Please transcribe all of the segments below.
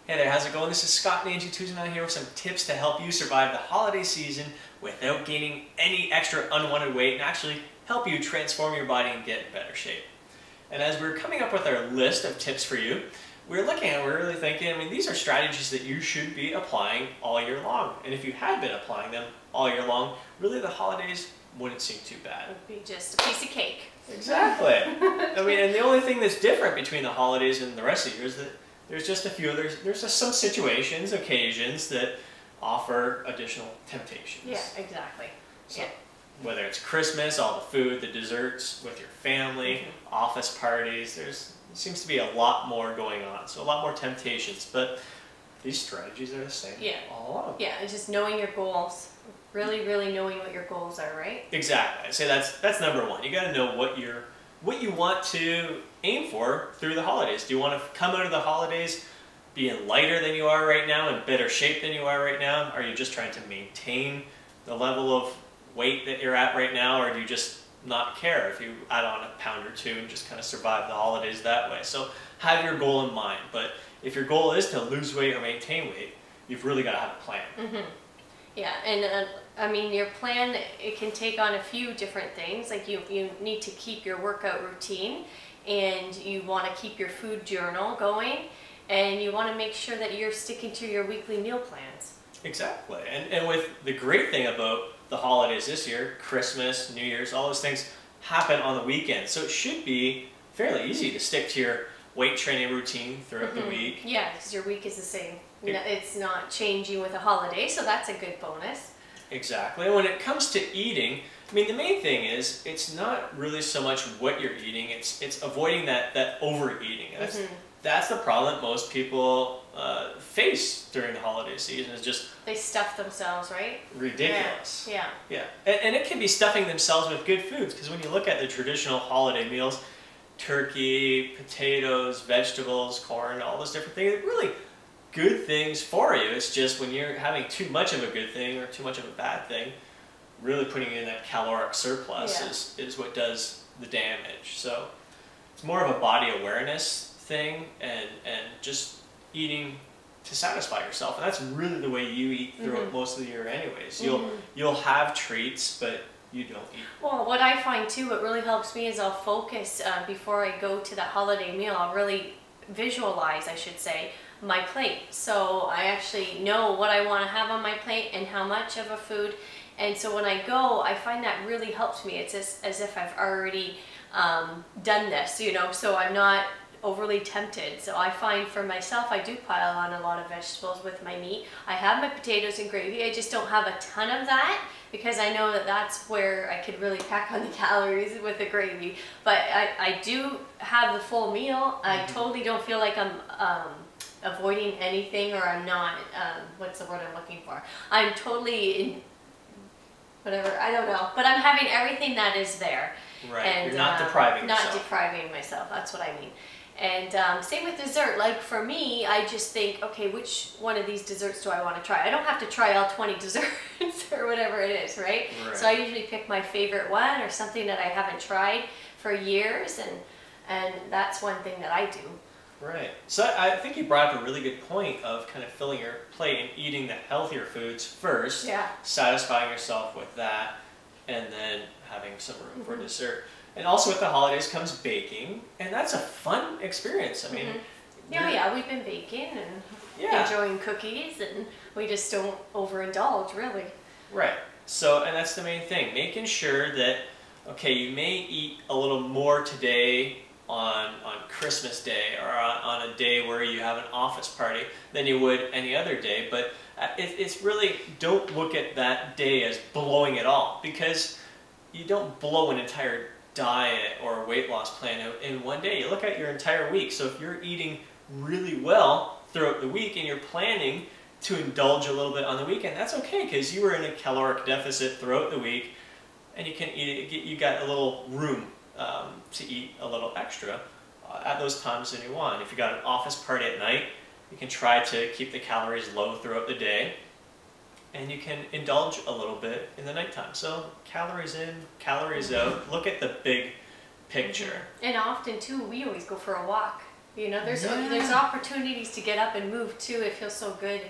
Hey there, how's it going? This is Scott and Angie Tuesday night here with some tips to help you survive the holiday season without gaining any extra unwanted weight and actually help you transform your body and get in better shape. And as we're coming up with our list of tips for you, we're really thinking, these are strategies that you should be applying all year long. And if you had been applying them all year long, really the holidays wouldn't seem too bad. It would be just a piece of cake. Exactly. And the only thing that's different between the holidays and the rest of the year is that there's just a few, there's just some situations, occasions that offer additional temptations. Yeah, exactly. So, whether it's Christmas, all the food, the desserts with your family, office parties, there seems to be a lot more going on. So a lot more temptations, but these strategies are the same all along. Yeah, it's just knowing your goals. Really knowing what your goals are, right? Exactly. I'd say that's number one. You got to know what you want to aim for through the holidays. Do you want to come out of the holidays being lighter than you are right now, in better shape than you are right now? Are you just trying to maintain the level of weight that you're at right now, or do you just not care if you add on a pound or two and just kind of survive the holidays that way? So have your goal in mind. But if your goal is to lose weight or maintain weight, you've really got to have a plan. Yeah, and your plan, it can take on a few different things. Like you need to keep your workout routine, and you want to keep your food journal going, and you want to make sure that you're sticking to your weekly meal plans. Exactly. And with the great thing about the holidays this year, Christmas, New Year's, all those things happen on the weekend. So it should be fairly easy to stick to your weight training routine throughout the week. Yeah, because your week is the same. It's not changing with a holiday, so that's a good bonus. Exactly. And when it comes to eating, the main thing is it's not really so much what you're eating, it's avoiding that overeating. That's the problem that most people face during the holiday season, is just they stuff themselves, right? Ridiculous. Yeah. And it can be stuffing themselves with good foods, because when you look at the traditional holiday meals, turkey, potatoes, vegetables, corn, all those different things, they're really good things for you. It's just when you're having too much of a good thing or too much of a bad thing, really putting in that caloric surplus is what does the damage. So it's more of a body awareness thing, and just eating to satisfy yourself. And that's really the way you eat throughout most of the year anyways. You'll have treats, but you don't eat. Well, what I find too, what really helps me is I'll focus before I go to that holiday meal. I'll really visualize, I should say, my plate. So I actually know what I want to have on my plate and how much of a food. And so when I go, I find that really helps me. It's as if I've already done this, so I'm not overly tempted. So I find for myself, I do pile on a lot of vegetables with my meat. I have my potatoes and gravy. I just don't have a ton of that, because I know that that's where I could really pack on the calories with the gravy. But I do have the full meal. I totally don't feel like I'm avoiding anything, or I'm not, what's the word I'm looking for? I'm totally in, whatever, I don't know. But I'm having everything that is there. Right, and, you're not depriving yourself. Not depriving myself, that's what I mean. And same with dessert. Like for me, I just think, okay, which one of these desserts do I want to try? I don't have to try all 20 desserts or whatever it is, right? So I usually pick my favorite one, or something that I haven't tried for years, and that's one thing that I do. Right. So I think you brought up a really good point of kind of filling your plate and eating the healthier foods first, satisfying yourself with that, and then having some room for dessert. And also with the holidays comes baking, and that's a fun experience. Yeah, we've been baking and enjoying cookies, and we just don't overindulge, really. Right. So, and that's the main thing, making sure that, okay, you may eat a little more today on Christmas Day, or on a day where you have an office party, than you would any other day, but it's really, don't look at that day as blowing it all, because you don't blow an entire diet or weight loss plan out in one day. You look at your entire week. So if you're eating really well throughout the week and you're planning to indulge a little bit on the weekend, that's okay, because you were in a caloric deficit throughout the week, and you can eat it. You got a little room to eat a little extra at those times that you want. If you got an office party at night, you can try to keep the calories low throughout the day, and you can indulge a little bit in the nighttime. So calories in, calories out. Look at the big picture. And often too, we always go for a walk You know, there's opportunities to get up and move too. It feels so good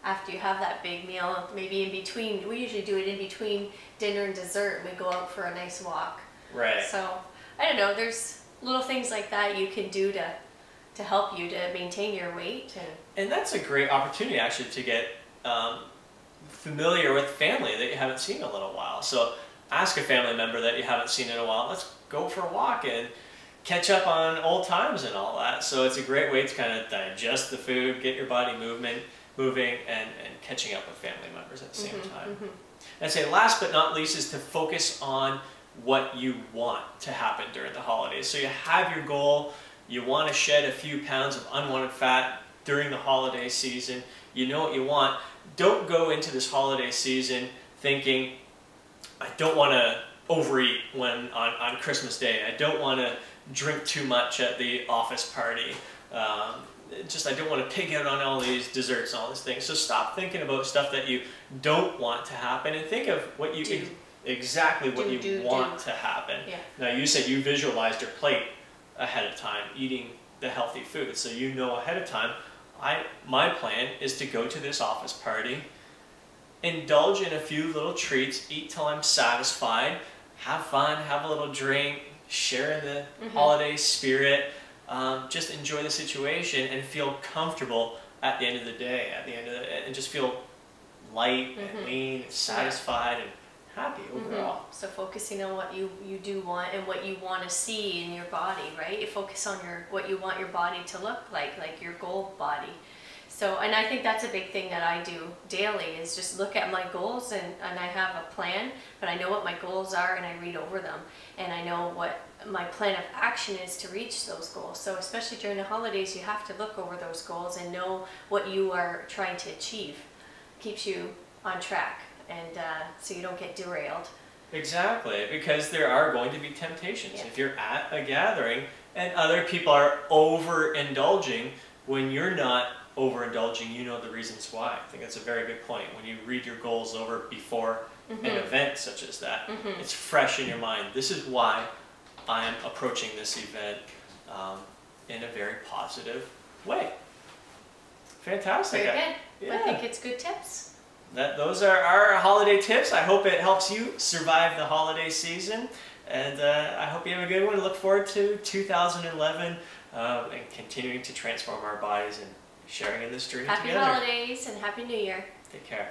after you have that big meal. Maybe in between, we usually do it in between dinner and dessert. We go out for a nice walk. Right. So I don't know. There's little things like that you can do to help you to maintain your weight. And that's a great opportunity actually to get familiar with family that you haven't seen in a little while. So ask a family member that you haven't seen in a while, let's go for a walk and catch up on old times and all that. So it's a great way to kind of digest the food, get your body moving, and catching up with family members at the same time. And I'd say last but not least is to focus on what you want to happen during the holidays. So you have your goal, you want to shed a few pounds of unwanted fat during the holiday season, you know what you want. Don't go into this holiday season thinking, I don't want to overeat on Christmas Day, I don't want to drink too much at the office party, I don't want to pig out on all these desserts and all these things. So stop thinking about stuff that you don't want to happen and think of what you do. Exactly what you want to happen. Yeah. Now you said you visualized your plate ahead of time, eating the healthy food, so you know ahead of time, my plan is to go to this office party, indulge in a few little treats, eat till I'm satisfied, have fun, have a little drink, share in the holiday spirit, just enjoy the situation and feel comfortable at the end of the day, and just feel light and lean, and satisfied and happy overall. So focusing on what you do want and what you want to see in your body, right? You focus on what you want your body to look like your goal body. So, and I think that's a big thing that I do daily is just look at my goals and I have a plan, but I know what my goals are and I read over them and I know what my plan of action is to reach those goals. So especially during the holidays, you have to look over those goals and know what you are trying to achieve. Keeps you on track and so you don't get derailed. Exactly, because there are going to be temptations. Yeah. If you're at a gathering and other people are overindulging, when you're not overindulging, you know the reasons why. I think that's a very good point. When you read your goals over before an event such as that, it's fresh in your mind. This is why I'm approaching this event in a very positive way. Fantastic. Very good. Yeah. I think it's good tips. Those are our holiday tips. I hope it helps you survive the holiday season. And I hope you have a good one. Look forward to 2011 and continuing to transform our bodies and sharing in this journey together. Happy holidays and Happy New Year. Take care.